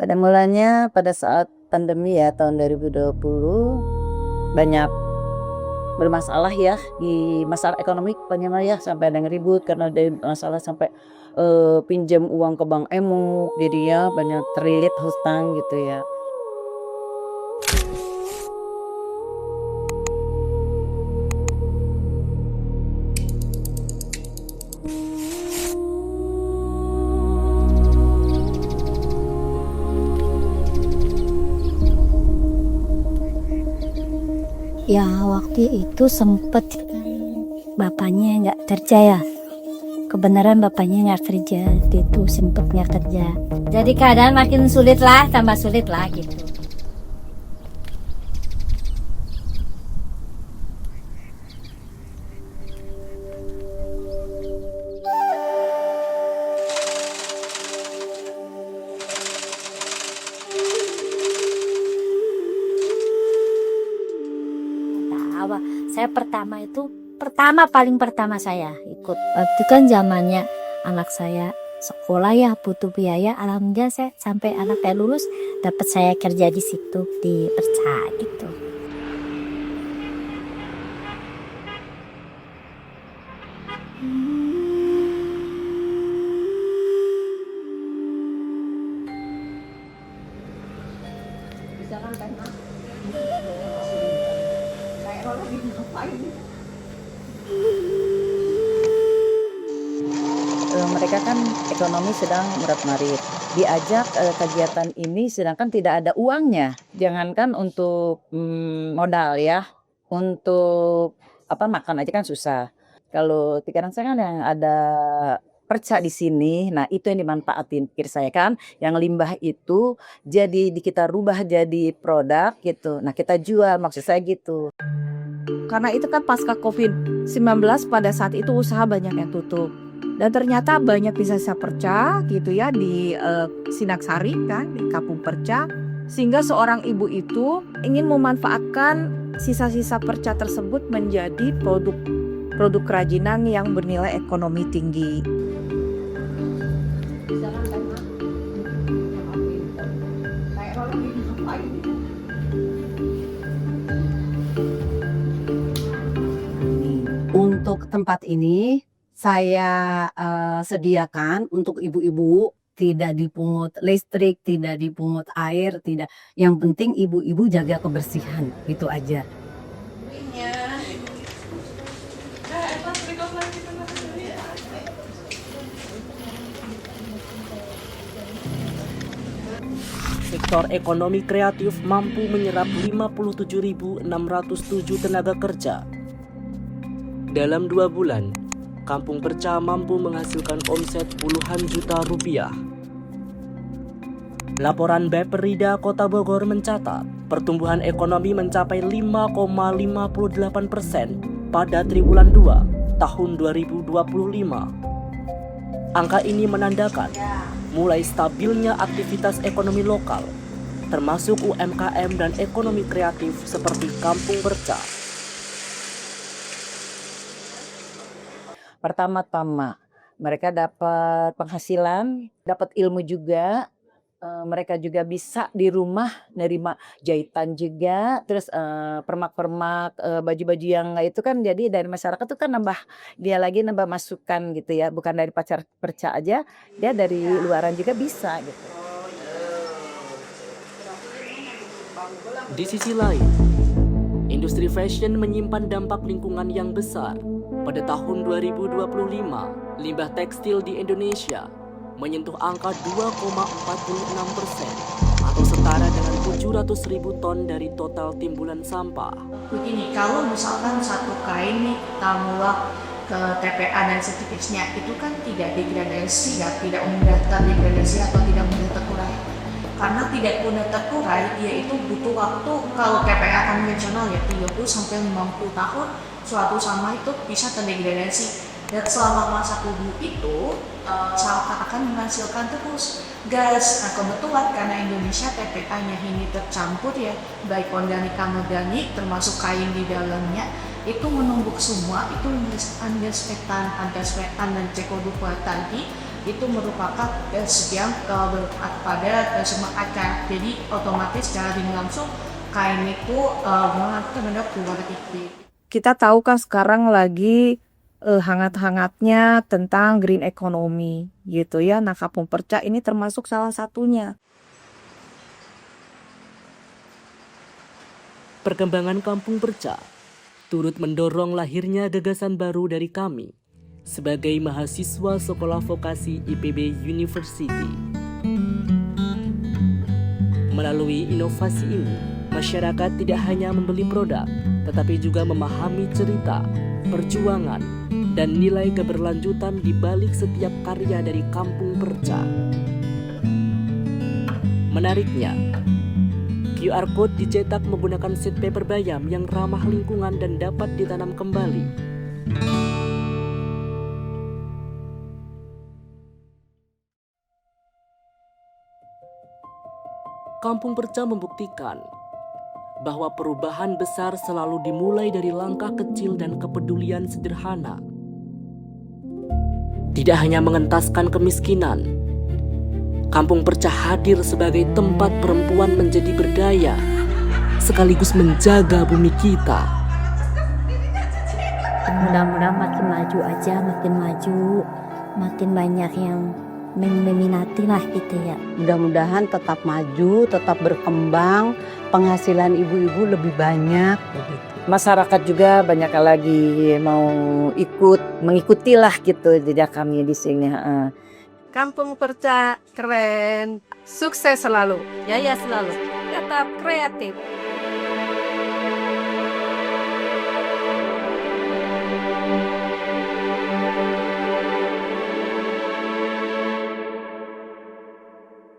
Pada mulanya pada saat pandemi ya tahun 2020 banyak bermasalah ya di masalah ekonomi pokoknya mah ya, sampai ada yang ribut karena ada masalah sampai, pinjam uang ke bank emok, jadinya banyak terlilit hutang gitu ya. Ya waktu itu sempet bapaknya nggak kerja ya. Kebenaran bapaknya nggak kerja, dia itu sempet nggak kerja. Jadi keadaan makin sulit lah, tambah sulit lah gitu. Tahu, saya paling pertama saya ikut. Waktu kan zamannya anak saya sekolah ya butuh biaya. Alhamdulillah saya sampai anak saya lulus dapat saya kerja di situ di Perca gitu. Mereka kan ekonomi sedang merat-marit, diajak, kegiatan ini sedangkan tidak ada uangnya. Jangankan untuk, modal ya, untuk makan aja kan susah. Kalau pikiran saya kan yang ada perca di sini, nah itu yang dimanfaatin pikir saya kan, yang limbah itu jadi kita rubah jadi produk gitu, nah kita jual, maksud saya gitu. Karena itu kan pasca COVID-19 pada saat itu usaha banyak yang tutup. Dan ternyata banyak sisa-sisa perca gitu ya di Sinaksari kan, di Kampung Perca. Sehingga seorang ibu itu ingin memanfaatkan sisa-sisa perca tersebut menjadi produk kerajinan yang bernilai ekonomi tinggi. Untuk tempat ini saya, sediakan untuk ibu-ibu, tidak dipungut listrik, tidak dipungut air, tidak, yang penting ibu-ibu jaga kebersihan, itu aja. Sektor ekonomi kreatif mampu menyerap 57.607 tenaga kerja. Dalam 2 bulan, Kampung Perca mampu menghasilkan omset puluhan juta rupiah. Laporan BPRIDA Kota Bogor mencatat pertumbuhan ekonomi mencapai 5,58% pada triwulan 2 tahun 2025. Angka ini menandakan mulai stabilnya aktivitas ekonomi lokal, termasuk UMKM dan ekonomi kreatif seperti Kampung Perca. Pertama-tama mereka dapat penghasilan, dapat ilmu juga, mereka juga bisa di rumah nerima jahitan juga, terus, permak-permak, baju-baju yang itu kan jadi dari masyarakat tuh kan nambah masukan gitu ya, bukan dari perca aja, dia dari luaran juga bisa gitu. Di sisi lain, industri fashion menyimpan dampak lingkungan yang besar. Pada tahun 2025, limbah tekstil di Indonesia menyentuh angka 2,46% atau setara dengan 700.000 ton dari total timbulan sampah. Begini, kalau misalkan satu kain nih kita muat ke TPA dan sejenisnya, itu kan tidak degradasi ya, tidak mudah terdegradasi atau tidak mudah terkurai. Karena tidak mudah terkurai, dia itu butuh waktu. Kalau TPA konvensional ya 30-50 tahun suatu sampah itu bisa terdegradasi. Dan selama masa tubuh itu sampah akan menghasilkan terus gas. Nah kebetulan karena Indonesia TPA-nya ini tercampur ya, baik organik anorganik termasuk kain di dalamnya, itu menumbuk semua, itu andespektan dan CO2 tadi itu merupakan yang bermanfaat pada semua kaca. Jadi otomatis secara tidak langsung kain itu mengangkat terhadap perubahan iklim. Kita tahu kan sekarang lagi hangat-hangatnya tentang green economy gitu ya. Nah, Kampung Perca ini termasuk salah satunya. Perkembangan Kampung Perca turut mendorong lahirnya gagasan baru dari kami sebagai mahasiswa Sekolah Vokasi IPB University. Melalui inovasi ini, masyarakat tidak hanya membeli produk, tetapi juga memahami cerita, perjuangan, dan nilai keberlanjutan di balik setiap karya dari Kampung Perca. Menariknya, QR Code dicetak menggunakan sheet paper bayam yang ramah lingkungan dan dapat ditanam kembali. Kampung Perca membuktikan bahwa perubahan besar selalu dimulai dari langkah kecil dan kepedulian sederhana. Tidak hanya mengentaskan kemiskinan, Kampung Perca hadir sebagai tempat perempuan menjadi berdaya, sekaligus menjaga bumi kita. Mudah-mudahan makin maju aja, makin maju, makin banyak yang meminati lah gitu ya. Mudah-mudahan tetap maju, tetap berkembang, penghasilan ibu-ibu lebih banyak begitu. Masyarakat juga banyak lagi mau mengikutilah gitu jejak kami di sini. Kampung Perca keren, sukses selalu, jaya selalu, tetap kreatif.